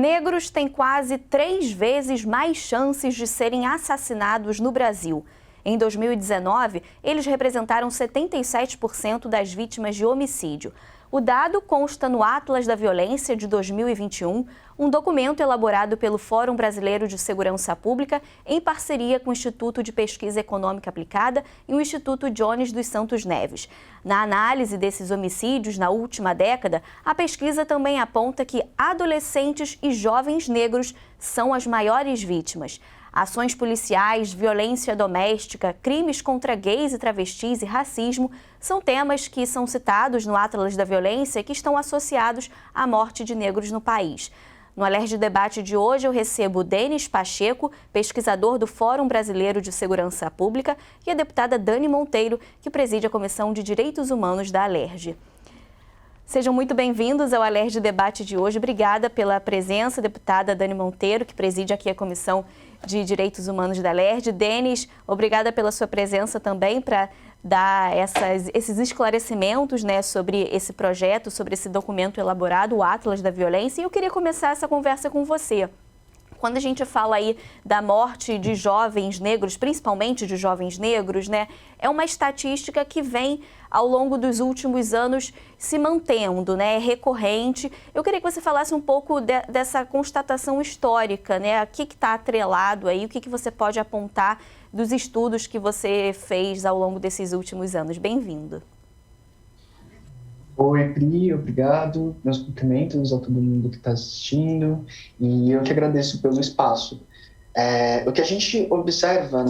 Negros têm quase 3 vezes mais chances de serem assassinados no Brasil. Em 2019, eles representaram 77% das vítimas de homicídio. O dado consta no Atlas da Violência de 2021, um documento elaborado pelo Fórum Brasileiro de Segurança Pública em parceria com o Instituto de Pesquisa Econômica Aplicada e o Instituto Jones dos Santos Neves. Na análise desses homicídios na última década, a pesquisa também aponta que adolescentes e jovens negros são as maiores vítimas. Ações policiais, violência doméstica, crimes contra gays e travestis e racismo são temas que são citados no Atlas da Violência que estão associados à morte de negros no país. No Alerj Debate de hoje eu recebo Denis Pacheco, pesquisador do Fórum Brasileiro de Segurança Pública, e a deputada Dani Monteiro, que preside a Comissão de Direitos Humanos da Alerj. Sejam muito bem-vindos ao Alerj Debate de hoje. Obrigada pela presença, deputada Dani Monteiro, que preside aqui a Comissão de Direitos Humanos da Alerj. Denis, obrigada pela sua presença também para dar esses esclarecimentos, sobre esse projeto, sobre esse documento elaborado, o Atlas da Violência. E eu queria começar essa conversa com você. Quando a gente fala aí da morte de jovens negros, principalmente de jovens negros, é uma estatística que vem ao longo dos últimos anos se mantendo, é recorrente. Eu queria que você falasse um pouco dessa constatação histórica, o que está atrelado aí, o que você pode apontar dos estudos que você fez ao longo desses últimos anos. Bem-vindo. Oi, Pri, obrigado. Meus cumprimentos a todo mundo que está assistindo e eu te agradeço pelo espaço. O que a gente observa,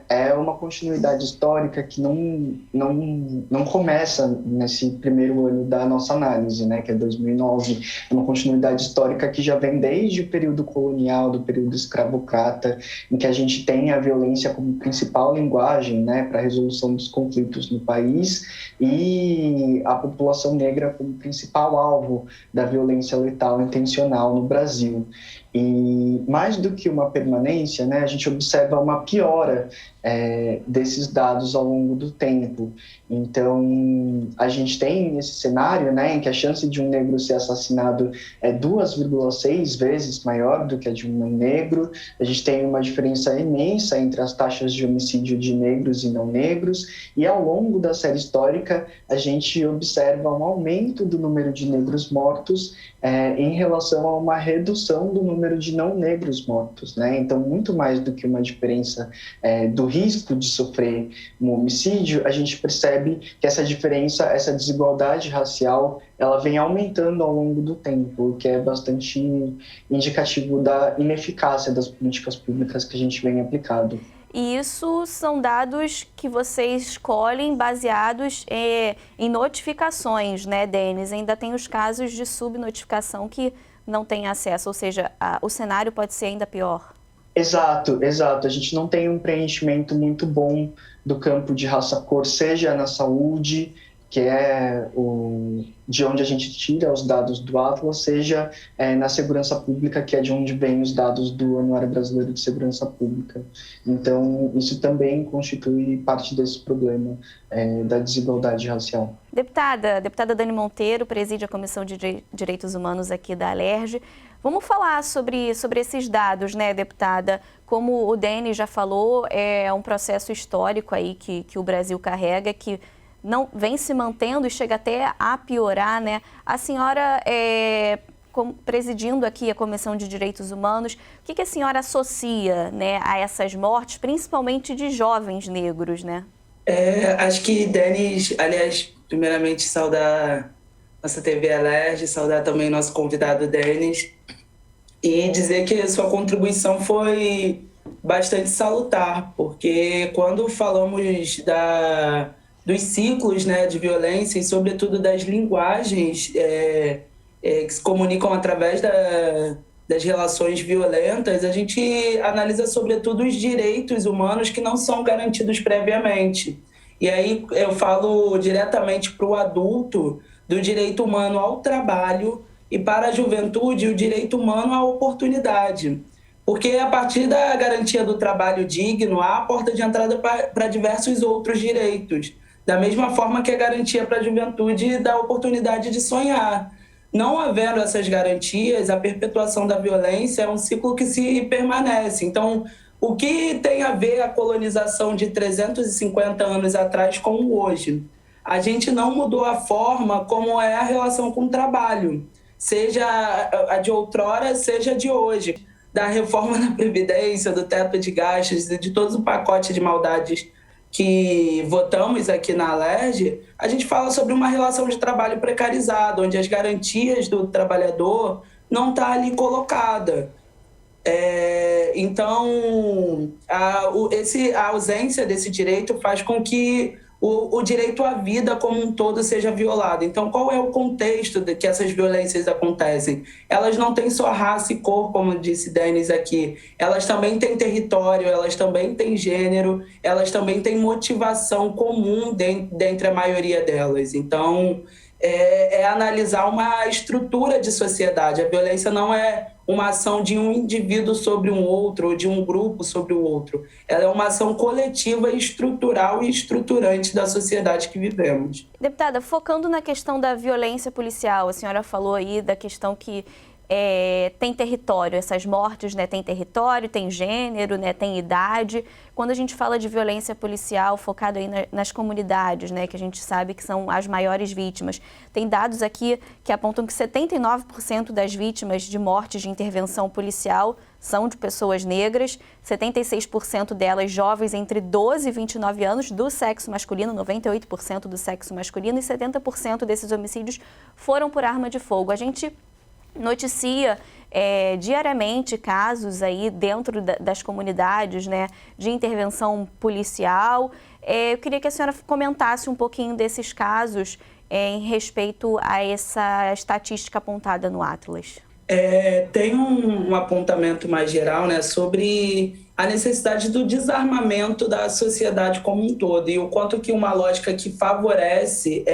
é uma continuidade histórica que não começa nesse primeiro ano da nossa análise, que é 2009. É uma continuidade histórica que já vem desde o período colonial, do período escravocrata, em que a gente tem a violência como principal linguagem, para a resolução dos conflitos no país e a população negra como principal alvo da violência letal intencional no Brasil. E mais do que uma permanência, a gente observa uma piora desses dados ao longo do tempo. Então, a gente tem esse cenário em que a chance de um negro ser assassinado é 2,6 vezes maior do que a de um negro. A gente tem uma diferença imensa entre as taxas de homicídio de negros e não negros. E ao longo da série histórica, a gente observa um aumento do número de negros mortos em relação a uma redução do número de não negros mortos. Então, muito mais do que uma diferença do risco de sofrer um homicídio, a gente percebe que essa diferença, essa desigualdade racial, ela vem aumentando ao longo do tempo, o que é bastante indicativo da ineficácia das políticas públicas que a gente vem aplicando. E isso são dados que vocês escolhem baseados em notificações, Denis? Ainda tem os casos de subnotificação que não tem acesso, ou seja, o cenário pode ser ainda pior. Exato. A gente não tem um preenchimento muito bom do campo de raça-cor, seja na saúde, que é de onde a gente tira os dados do Atlas, seja na segurança pública, que é de onde vêm os dados do Anuário Brasileiro de Segurança Pública. Então, isso também constitui parte desse problema da desigualdade racial. Deputada Dani Monteiro, preside a Comissão de Direitos Humanos aqui da Alerj. Vamos falar sobre esses dados, deputada? Como o Denis já falou, é um processo histórico aí que o Brasil carrega, que não vem se mantendo e chega até a piorar, A senhora, presidindo aqui a Comissão de Direitos Humanos, o que a senhora associa, a essas mortes, principalmente de jovens negros, Acho que, Denis, aliás, primeiramente saudar nossa TV Alerj, saudar também nosso convidado Denis e dizer que a sua contribuição foi bastante salutar, porque quando falamos dos ciclos de violência e, sobretudo, das linguagens que se comunicam através das relações violentas, a gente analisa, sobretudo, os direitos humanos que não são garantidos previamente. E aí eu falo diretamente para o adulto do direito humano ao trabalho e para a juventude o direito humano à oportunidade. Porque a partir da garantia do trabalho digno, há a porta de entrada para diversos outros direitos. Da mesma forma que a garantia para a juventude dá a oportunidade de sonhar. não havendo essas garantias, a perpetuação da violência é um ciclo que se permanece. Então, o que tem a ver a colonização de 350 anos atrás com o hoje? A gente não mudou a forma como é a relação com o trabalho, seja a de outrora, seja a de hoje. Da reforma da Previdência, do teto de gastos, de todo o pacote de maldades que votamos aqui na Alerj, a gente fala sobre uma relação de trabalho precarizada, onde as garantias do trabalhador não estão ali colocada. Então, a ausência desse direito faz com que o direito à vida como um todo seja violado. Então, qual é o contexto de que essas violências acontecem? Elas não têm só raça e cor, como disse Denis aqui. Elas também têm território, elas também têm gênero, elas também têm motivação comum dentre a maioria delas. Então, é analisar uma estrutura de sociedade. A violência não é uma ação de um indivíduo sobre um outro, ou de um grupo sobre o outro. Ela é uma ação coletiva, estrutural e estruturante da sociedade que vivemos. Deputada, focando na questão da violência policial, a senhora falou aí da questão que tem território, essas mortes, né, tem território, tem gênero, né, tem idade. Quando a gente fala de violência policial focado aí nas comunidades, né, que a gente sabe que são as maiores vítimas, tem dados aqui que apontam que 79% das vítimas de mortes de intervenção policial são de pessoas negras, 76% delas jovens entre 12 e 29 anos do sexo masculino, 98% do sexo masculino, e 70% desses homicídios foram por arma de fogo. A gente noticia diariamente casos aí dentro das comunidades, né, de intervenção policial. Eu queria que a senhora comentasse um pouquinho desses casos em respeito a essa estatística apontada no Atlas. Tem um apontamento mais geral, né, sobre a necessidade do desarmamento da sociedade como um todo e o quanto que uma lógica que favorece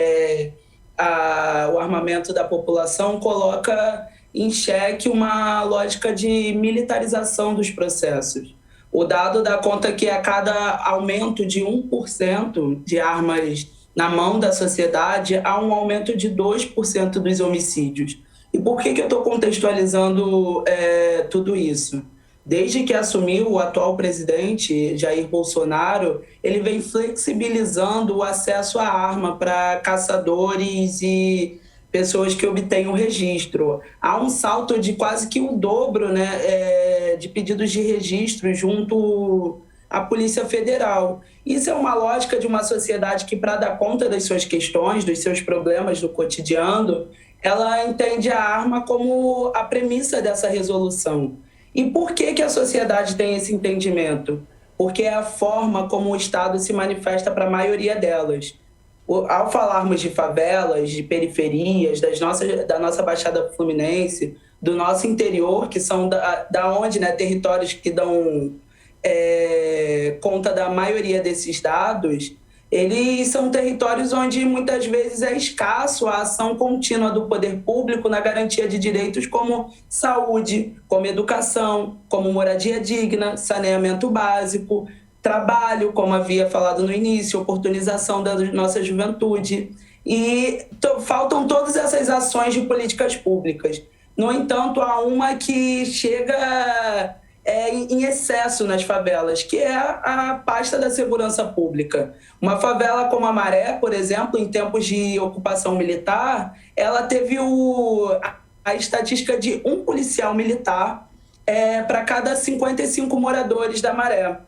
o armamento da população coloca em xeque uma lógica de militarização dos processos. O dado dá conta que a cada aumento de 1% de armas na mão da sociedade, há um aumento de 2% dos homicídios. E por que eu estou contextualizando tudo isso? Desde que assumiu o atual presidente, Jair Bolsonaro, ele vem flexibilizando o acesso à arma para caçadores e pessoas que obtêm o registro. Há um salto de quase que o dobro, né, de pedidos de registro junto à Polícia Federal. Isso é uma lógica de uma sociedade que, para dar conta das suas questões, dos seus problemas do cotidiano, ela entende a arma como a premissa dessa resolução. E por que a sociedade tem esse entendimento? Porque é a forma como o Estado se manifesta para a maioria delas. Ao falarmos de favelas, de periferias, da nossa Baixada Fluminense, do nosso interior, que são da onde, né, territórios que dão conta da maioria desses dados, eles são territórios onde muitas vezes é escasso a ação contínua do poder público na garantia de direitos como saúde, como educação, como moradia digna, saneamento básico, trabalho, como havia falado no início, oportunização da nossa juventude. E faltam todas essas ações de políticas públicas. No entanto, há uma que chega em excesso nas favelas, que é a pasta da segurança pública. Uma favela como a Maré, por exemplo, em tempos de ocupação militar, ela teve a estatística de um policial militar para cada 55 moradores da Maré.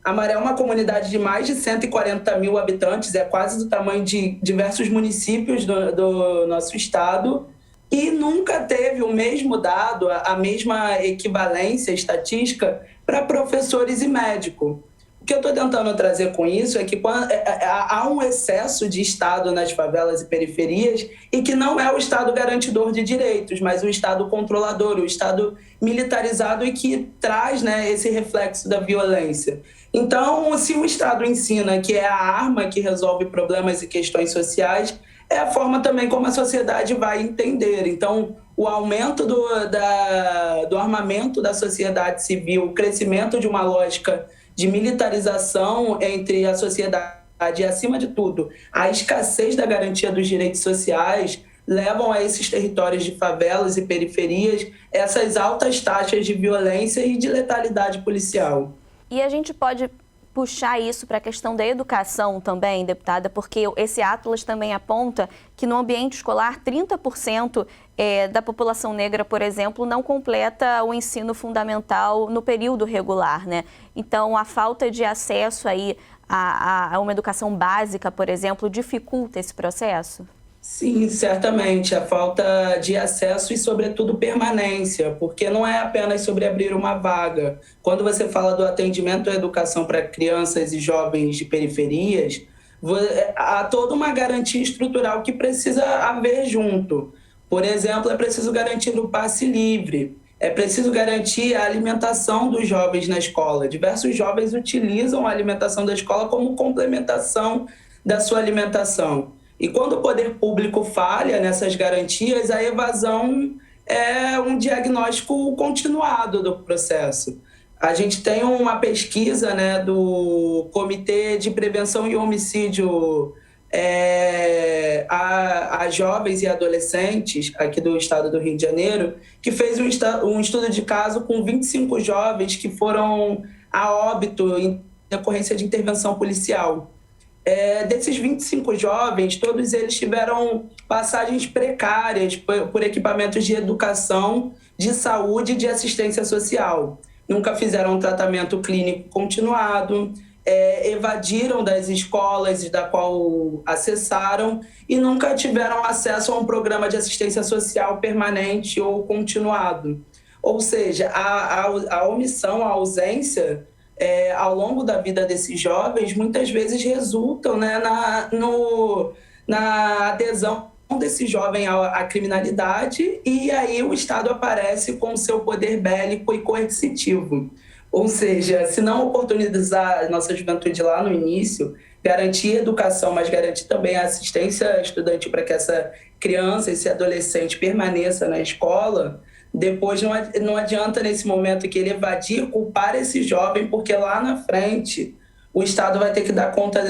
A Maré é uma comunidade de mais de 140 mil habitantes, é quase do tamanho de diversos municípios do nosso estado, e nunca teve o mesmo dado, a mesma equivalência estatística para professores e médicos. O que eu estou tentando trazer com isso é que há um excesso de Estado nas favelas e periferias e que não é o Estado garantidor de direitos, mas o Estado controlador, o Estado militarizado e que traz, né, esse reflexo da violência. Então, se o Estado ensina que é a arma que resolve problemas e questões sociais, é a forma também como a sociedade vai entender. Então, o aumento do armamento da sociedade civil, o crescimento de uma lógica de militarização entre a sociedade e, acima de tudo, a escassez da garantia dos direitos sociais levam a esses territórios de favelas e periferias essas altas taxas de violência e de letalidade policial. E a gente pode puxar isso para a questão da educação também, deputada, porque esse Atlas também aponta que no ambiente escolar 30% da população negra, por exemplo, não completa o ensino fundamental no período regular, né? Então, a falta de acesso aí a uma educação básica, por exemplo, dificulta esse processo? Sim, certamente. A falta de acesso e, sobretudo, permanência, porque não é apenas sobre abrir uma vaga. Quando você fala do atendimento à educação para crianças e jovens de periferias, há toda uma garantia estrutural que precisa haver junto. Por exemplo, é preciso garantir o passe livre, é preciso garantir a alimentação dos jovens na escola. Diversos jovens utilizam a alimentação da escola como complementação da sua alimentação. E quando o poder público falha nessas garantias, a evasão é um diagnóstico continuado do processo. A gente tem uma pesquisa, né, do Comitê de Prevenção e Homicídio a jovens e adolescentes aqui do estado do Rio de Janeiro, que fez um estudo de caso com 25 jovens que foram a óbito em decorrência de intervenção policial. Desses 25 jovens, todos eles tiveram passagens precárias por equipamentos de educação, de saúde e de assistência social. Nunca fizeram um tratamento clínico continuado, evadiram das escolas da qual acessaram e nunca tiveram acesso a um programa de assistência social permanente ou continuado. Ou seja, a omissão, a ausência ao longo da vida desses jovens, muitas vezes resultam, né, na adesão desse jovem à criminalidade, e aí o Estado aparece com o seu poder bélico e coercitivo. Ou seja, se não oportunizar a nossa juventude lá no início, garantir educação, mas garantir também a assistência estudantil para que essa criança, esse adolescente permaneça na escola, depois não adianta, nesse momento que ele evadir, culpar esse jovem, porque lá na frente o Estado vai ter que dar conta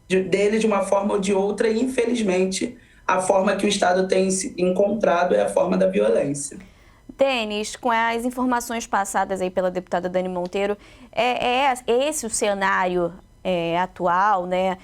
dele de uma forma ou de outra, e infelizmente a forma que o Estado tem encontrado é a forma da violência. Denis, com as informações passadas aí pela deputada Dani Monteiro, é esse o cenário atual, né,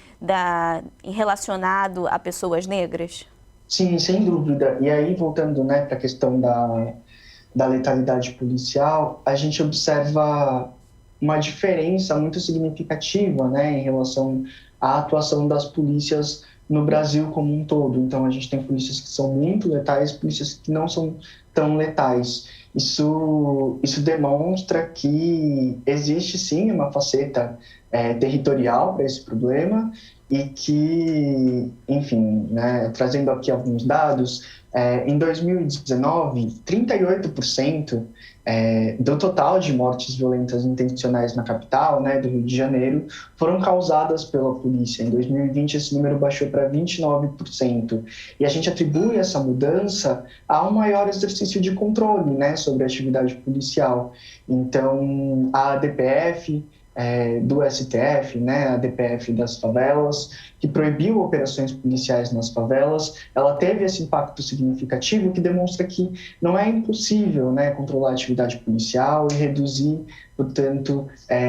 relacionado a pessoas negras? Sim, sem dúvida. E aí, voltando, né, para a questão da letalidade policial, a gente observa uma diferença muito significativa, né, em relação à atuação das polícias no Brasil como um todo. Então, a gente tem polícias que são muito letais, polícias que não são tão letais. Isso demonstra que existe, sim, uma faceta territorial para esse problema, e que, enfim, né, trazendo aqui alguns dados, em 2019, 38% do total de mortes violentas intencionais na capital, né, do Rio de Janeiro, foram causadas pela polícia. Em 2020, esse número baixou para 29%. E a gente atribui essa mudança a um maior exercício de controle, né, sobre a atividade policial. Então, a ADPF do STF, né, a DPF das favelas, que proibiu operações policiais nas favelas, ela teve esse impacto significativo que demonstra que não é impossível, né, controlar a atividade policial e reduzir, portanto,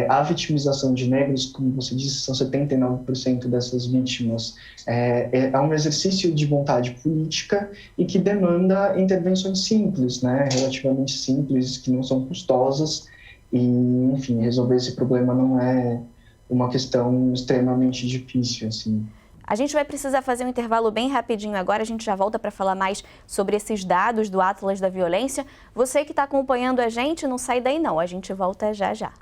a vitimização de negros. Como você disse, são 79% dessas vítimas. É um exercício de vontade política e que demanda intervenções simples, né, relativamente simples, que não são custosas. E, enfim, resolver esse problema não é uma questão extremamente difícil, assim. A gente vai precisar fazer um intervalo bem rapidinho agora, a gente já volta para falar mais sobre esses dados do Atlas da Violência. Você que está acompanhando a gente, não sai daí não, a gente volta já já.